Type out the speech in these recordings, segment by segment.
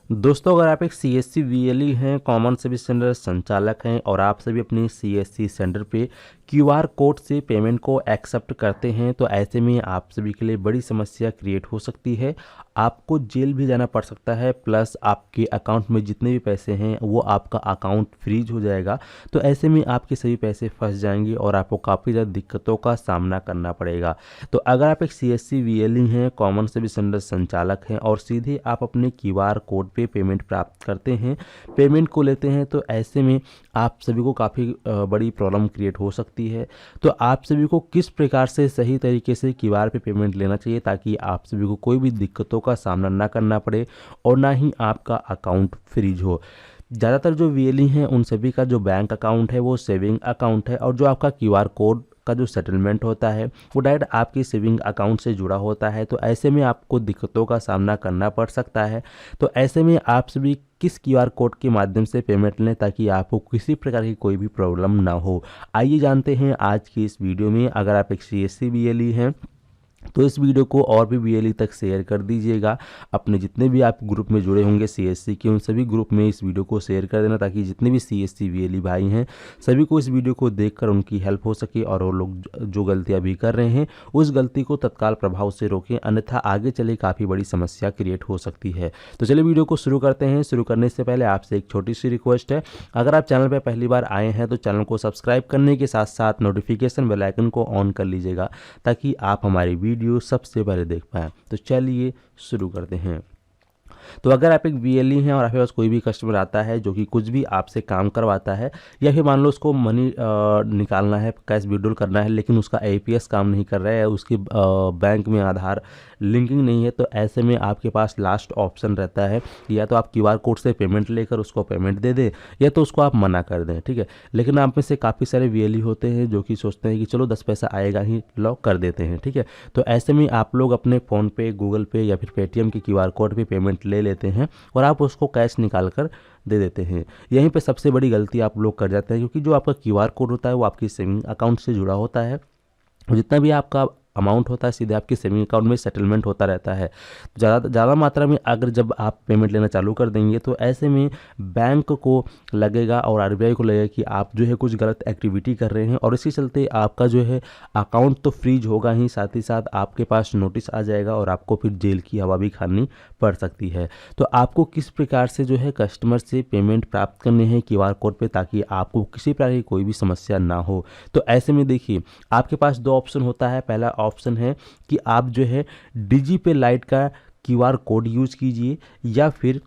दोस्तों, अगर आप एक सीएससी वीएलई हैं, कॉमन सर्विस सेंटर संचालक हैं और आप सभी अपनी सीएससी सेंटर पे क्यूआर कोड से पेमेंट को एक्सेप्ट करते हैं, तो ऐसे में आप सभी के लिए बड़ी समस्या क्रिएट हो सकती है। आपको जेल भी जाना पड़ सकता है, प्लस आपके अकाउंट में जितने भी पैसे हैं वो आपका अकाउंट फ्रीज हो जाएगा। तो ऐसे में आपके सभी पैसे फंस जाएंगे और आपको काफ़ी ज़्यादा दिक्कतों का सामना करना पड़ेगा। तो अगर आप एक सीएससी वीएलई हैं, कॉमन सर्विस सेंटर संचालक हैं और सीधे आप अपने क्यूआर कोड पे पेमेंट प्राप्त करते हैं, पेमेंट को लेते हैं, तो ऐसे में आप सभी को काफ़ी बड़ी प्रॉब्लम क्रिएट हो सकती है। तो आप सभी को किस प्रकार से सही तरीके से क्यूआर पे पेमेंट लेना चाहिए ताकि आप सभी को कोई भी दिक्कतों का सामना ना करना पड़े और ना ही आपका अकाउंट फ्रीज हो। ज़्यादातर जो वीएलई हैं उन सभी का जो बैंक अकाउंट है वो सेविंग अकाउंट है, और जो आपका क्यूआर कोड का जो सेटलमेंट होता है वो डायरेक्ट आपकी सेविंग अकाउंट से जुड़ा होता है। तो ऐसे में आपको दिक्कतों का सामना करना पड़ सकता है। तो ऐसे में आप सभी किस क्यूआर कोड के माध्यम से पेमेंट लें ताकि आपको किसी प्रकार की कोई भी प्रॉब्लम ना हो। आइए जानते हैं आज की इस वीडियो में। अगर आप एक सीएससी वीएलई हैं तो इस वीडियो को और भी वीएलई तक शेयर कर दीजिएगा। अपने जितने भी आप ग्रुप में जुड़े होंगे सीएससी के, उन सभी ग्रुप में इस वीडियो को शेयर कर देना ताकि जितने भी सीएससी वीएलई भाई हैं सभी को इस वीडियो को देखकर उनकी हेल्प हो सके और वो लोग जो गलतियां भी कर रहे हैं उस गलती को तत्काल प्रभाव से रोकें, अन्यथा आगे चले काफ़ी बड़ी समस्या क्रिएट हो सकती है। तो चलिए वीडियो को शुरू करते हैं। शुरू करने से पहले आपसे एक छोटी सी रिक्वेस्ट है, अगर आप चैनल पर पहली बार आए हैं तो चैनल को सब्सक्राइब करने के साथ साथ नोटिफिकेशन बेल आइकन को ऑन कर लीजिएगा ताकि आप हमारी वीडियो सबसे पहले देख पाएँ। तो चलिए शुरू करते हैं। तो अगर आप एक वीएलई हैं और आपके पास कोई भी कस्टमर आता है जो कि कुछ भी आपसे काम करवाता है, या फिर मान लो उसको मनी निकालना है, कैश विड्रॉल करना है, लेकिन उसका एपीएस काम नहीं कर रहा है, उसके बैंक में आधार लिंकिंग नहीं है, तो ऐसे में आपके पास लास्ट ऑप्शन रहता है, या तो आप क्यूआर कोड से पेमेंट लेकर उसको पेमेंट दे दें या तो उसको आप मना कर दें। ठीक है, लेकिन आप में से काफ़ी सारे वीएलई होते हैं जो कि सोचते हैं कि चलो 10 पैसा आएगा ही, लॉक कर देते हैं। ठीक है, तो ऐसे में आप लोग अपने फ़ोन पे, गूगल पे या फिर पेटीएम के क्यूआर कोड पे पेमेंट ले लेते हैं और आप उसको कैश निकाल कर दे देते हैं। यहीं पे सबसे बड़ी गलती आप लोग कर जाते हैं, क्योंकि जो आपका क्यूआर कोड होता है वो आपकी सेविंग अकाउंट से जुड़ा होता है। जितना भी आपका अमाउंट होता है सीधे आपके सेविंग अकाउंट में सेटलमेंट होता रहता है। ज़्यादा मात्रा में अगर जब आप पेमेंट लेना चालू कर देंगे तो ऐसे में बैंक को लगेगा और आरबीआई को लगेगा कि आप जो है कुछ गलत एक्टिविटी कर रहे हैं, और इसी चलते आपका जो है अकाउंट तो फ्रीज होगा ही, साथ ही साथ आपके पास नोटिस आ जाएगा और आपको फिर जेल की हवा भी खानी पड़ सकती है। तो आपको किस प्रकार से जो है कस्टमर से पेमेंट प्राप्त करने हैं क्यूआर कोड पे ताकि आपको किसी प्रकार की कोई भी समस्या ना हो। तो ऐसे में देखिए, आपके पास दो ऑप्शन होता है। पहला ऑप्शन है कि आप जो है डिजी पे लाइट का क्यूआर कोड यूज कीजिए, या फिर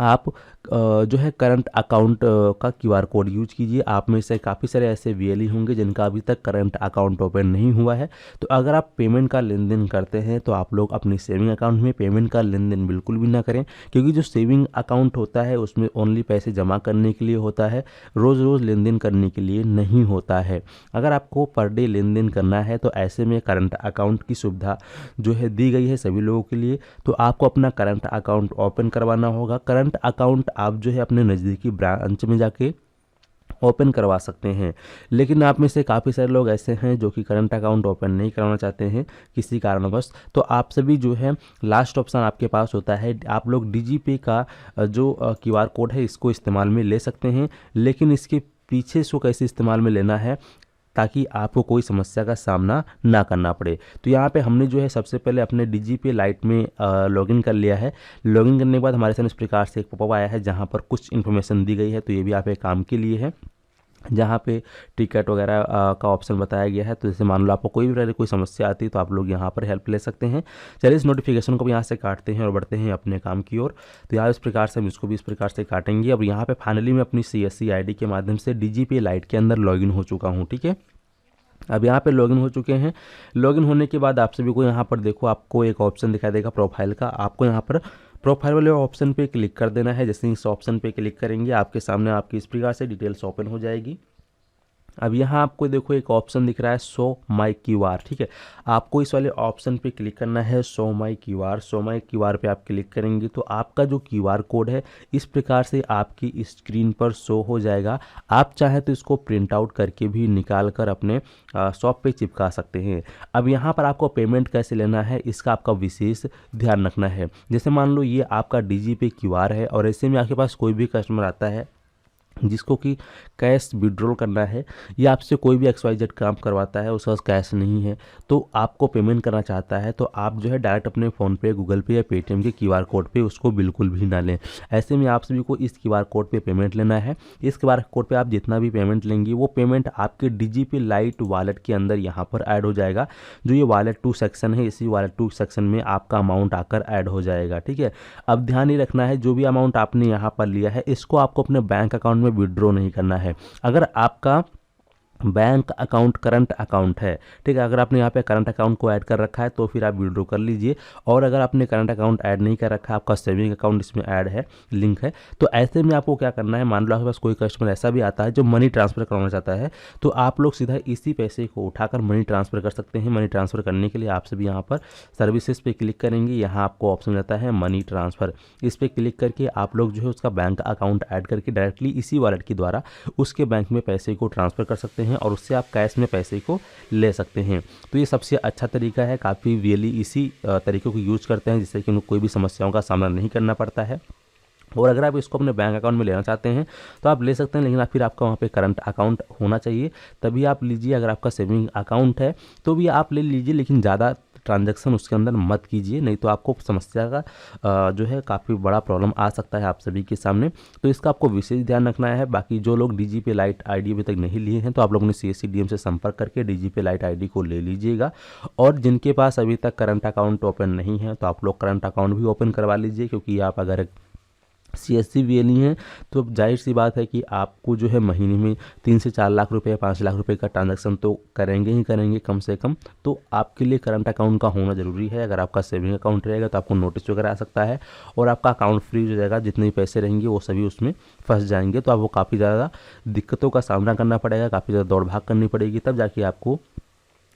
आप जो है करंट अकाउंट का क्यूआर कोड यूज कीजिए। आप में से काफ़ी सारे ऐसे वीएलई होंगे जिनका अभी तक करंट अकाउंट ओपन नहीं हुआ है। तो अगर आप पेमेंट का लेन देन करते हैं तो आप लोग अपनी सेविंग अकाउंट में पेमेंट का लेन देन बिल्कुल भी ना करें, क्योंकि जो सेविंग अकाउंट होता है उसमें ओनली पैसे जमा करने के लिए होता है, रोज़ रोज़ लेन देन करने के लिए नहीं होता है। अगर आपको पर डे लेन देन करना है तो ऐसे में करंट अकाउंट की सुविधा जो है दी गई है सभी लोगों के लिए। तो आपको अपना करंट अकाउंट ओपन करवाना होगा। करंट अकाउंट आप जो है अपने नज़दीकी ब्रांच में जाके ओपन करवा सकते हैं, लेकिन आप में से काफ़ी सारे लोग ऐसे हैं जो कि करंट अकाउंट ओपन नहीं करवाना चाहते हैं किसी कारणवश। तो आप सभी जो है लास्ट ऑप्शन आपके पास होता है, आप लोग डिजी पे का जो क्यूआर कोड है इसको इस्तेमाल में ले सकते हैं, लेकिन इसके पीछे इसको कैसे इस्तेमाल में लेना है ताकि आपको कोई समस्या का सामना ना करना पड़े। तो यहाँ पे हमने जो है सबसे पहले अपने डिजी पे लाइट में लॉगिन कर लिया है। लॉगिन करने के बाद हमारे सामने इस प्रकार से एक पॉपअप आया है जहाँ पर कुछ इन्फॉर्मेशन दी गई है। तो ये भी आप एक काम के लिए है, जहाँ पे टिकट वगैरह का ऑप्शन बताया गया है। तो जैसे मान लो आपको कोई भी कोई समस्या आती है तो आप लोग यहाँ पर हेल्प ले सकते हैं। चलिए इस नोटिफिकेशन को भी यहाँ से काटते हैं और बढ़ते हैं अपने काम की ओर। तो यार इस प्रकार से हम इसको भी इस प्रकार से काटेंगे। अब यहाँ पे फाइनली मैं अपनी सीएससी आईडी के माध्यम से डिजी पे लाइट के अंदर लॉगिन हो चुका हूँ। ठीक है, अब यहाँ पे लॉगिन हो चुके हैं। लॉगिन होने के बाद आप सभी को यहाँ पर देखो आपको एक ऑप्शन दिखाई देगा प्रोफाइल का। आपको यहाँ पर प्रोफाइल वाले ऑप्शन पे क्लिक कर देना है। जैसे इस ऑप्शन पे क्लिक करेंगे आपके सामने आपकी इस प्रकार से डिटेल्स ओपन हो जाएगी। अब यहाँ आपको देखो एक ऑप्शन दिख रहा है शो माई क्यूआर, ठीक है। आपको इस वाले ऑप्शन पे क्लिक करना है, show my QR. Show my QR पे आप क्लिक करेंगे तो आपका जो क्यूआर कोड है इस प्रकार से आपकी स्क्रीन पर शो हो जाएगा। आप चाहे तो इसको प्रिंट आउट करके भी निकाल कर अपने शॉप पे चिपका सकते हैं। अब यहाँ पर आपको पेमेंट कैसे लेना है इसका आपका विशेष ध्यान रखना है। जैसे मान लो ये आपका डीजीपे क्यूआर है और ऐसे में आपके पास कोई भी कस्टमर आता है जिसको कि कैश विड्रॉल करना है या आपसे कोई भी XYZ काम करवाता है, उसके पास कैश नहीं है तो आपको पेमेंट करना चाहता है, तो आप जो है डायरेक्ट अपने फ़ोनपे, गूगल पे या पेटीएम के क्यूआर कोड पे उसको बिल्कुल भी ना लें। ऐसे में आप सभी को इस क्यूआर कोड पे पेमेंट लेना है। इस क्यूआर कोड पे आप जितना भी पेमेंट लेंगे वो पेमेंट आपके डीजीपे लाइट वॉलेट के अंदर यहाँ पर ऐड हो जाएगा। जो ये वॉलेट 2 सेक्शन है, इसी वॉलेट 2 सेक्शन में आपका अमाउंट आकर ऐड हो जाएगा, ठीक है। अब ध्यान ही रखना है जो भी अमाउंट आपने यहाँ पर लिया है इसको आपको अपने बैंक अकाउंट में विड्रॉ नहीं करना है। अगर आपका बैंक अकाउंट करंट अकाउंट है, ठीक है, अगर आपने यहाँ पे करंट अकाउंट को ऐड कर रखा है तो फिर आप विड्रॉ कर लीजिए। और अगर आपने करंट अकाउंट ऐड नहीं कर रखा है, आपका सेविंग अकाउंट इसमें ऐड है, लिंक है, तो ऐसे में आपको क्या करना है, मान लो आपके पास कोई कस्टमर ऐसा भी आता है जो मनी ट्रांसफ़र करवाना चाहता है, तो आप लोग सीधा इसी पैसे को उठाकर मनी ट्रांसफ़र कर सकते हैं। मनी ट्रांसफ़र करने के लिए आप सभी यहाँ पर सर्विसेज पे क्लिक करेंगे, यहाँ आपको ऑप्शन रहता है मनी ट्रांसफ़र। इस पर क्लिक करके आप लोग जो है उसका बैंक अकाउंट ऐड करके डायरेक्टली इसी वॉलेट के द्वारा उसके बैंक में पैसे को ट्रांसफ़र कर सकते हैं और उससे आप कैश में पैसे को ले सकते हैं। तो ये सबसे अच्छा तरीका है, काफ़ी रियली इसी तरीके को यूज़ करते हैं जिससे कि उनको कोई भी समस्याओं का सामना नहीं करना पड़ता है। और अगर आप इसको अपने बैंक अकाउंट में लेना चाहते हैं तो आप ले सकते हैं, लेकिन फिर आपका वहाँ पे करंट अकाउंट होना चाहिए तभी आप लीजिए। अगर आपका सेविंग अकाउंट है तो भी आप ले लीजिए, लेकिन ज़्यादा ट्रांजैक्शन उसके अंदर मत कीजिए, नहीं तो आपको समस्या का जो है काफ़ी बड़ा प्रॉब्लम आ सकता है आप सभी के सामने। तो इसका आपको विशेष ध्यान रखना है। बाकी जो लोग डीजीपे लाइट आईडी अभी तक नहीं लिए हैं तो आप लोगों ने CSC/DM से संपर्क करके डीजीपे लाइट आईडी को ले लीजिएगा। और जिनके पास अभी तक करंट अकाउंट ओपन नहीं है तो आप लोग करंट अकाउंट भी ओपन करवा लीजिए, क्योंकि आप अगर CSC VLE हैं तो जाहिर सी बात है कि आपको जो है महीने में 3 से 4 लाख रुपए, 5 लाख रुपए का ट्रांजैक्शन तो करेंगे ही करेंगे कम से कम। तो आपके लिए करंट अकाउंट का होना ज़रूरी है। अगर आपका सेविंग अकाउंट रहेगा तो आपको नोटिस वगैरह आ सकता है और आपका अकाउंट फ्रीज हो जाएगा, जितने भी पैसे रहेंगे वो सभी उसमें फंस जाएंगे। तो आपको काफ़ी ज़्यादा दिक्कतों का सामना करना पड़ेगा, काफ़ी ज़्यादा दौड़ भाग करनी पड़ेगी, तब जाके आपको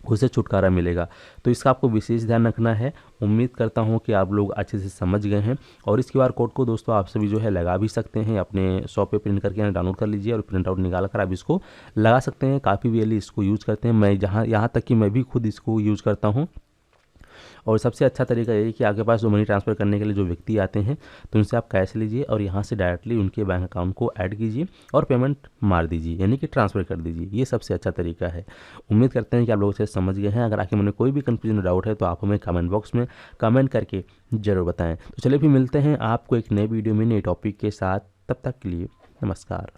उससे छुटकारा मिलेगा। तो इसका आपको विशेष ध्यान रखना है। उम्मीद करता हूं कि आप लोग अच्छे से समझ गए हैं। और इस क्यूआर कोड को दोस्तों आप सभी जो है लगा भी सकते हैं, अपने शॉप पे प्रिंट करके डाउनलोड कर लीजिए और प्रिंट आउट निकाल कर आप इसको लगा सकते हैं। काफ़ी रियली इसको यूज़ करते हैं, मैं यहाँ तक कि मैं भी खुद इसको यूज़ करता हूँ। और सबसे अच्छा तरीका ये है कि आपके पास जो मनी ट्रांसफ़र करने के लिए जो व्यक्ति आते हैं तो उनसे आप कैश लीजिए और यहाँ से डायरेक्टली उनके बैंक अकाउंट को ऐड कीजिए और पेमेंट मार दीजिए, यानी कि ट्रांसफ़र कर दीजिए। ये सबसे अच्छा तरीका है। उम्मीद करते हैं कि आप लोग इसे समझ गए हैं। अगर आखिर में कोई भी कन्फ्यूजन डाउट है तो आप हमें कमेंट बॉक्स में कमेंट करके ज़रूर बताएँ। तो चलिए फिर मिलते हैं आपको एक नए वीडियो में नए टॉपिक के साथ। तब तक के लिए नमस्कार।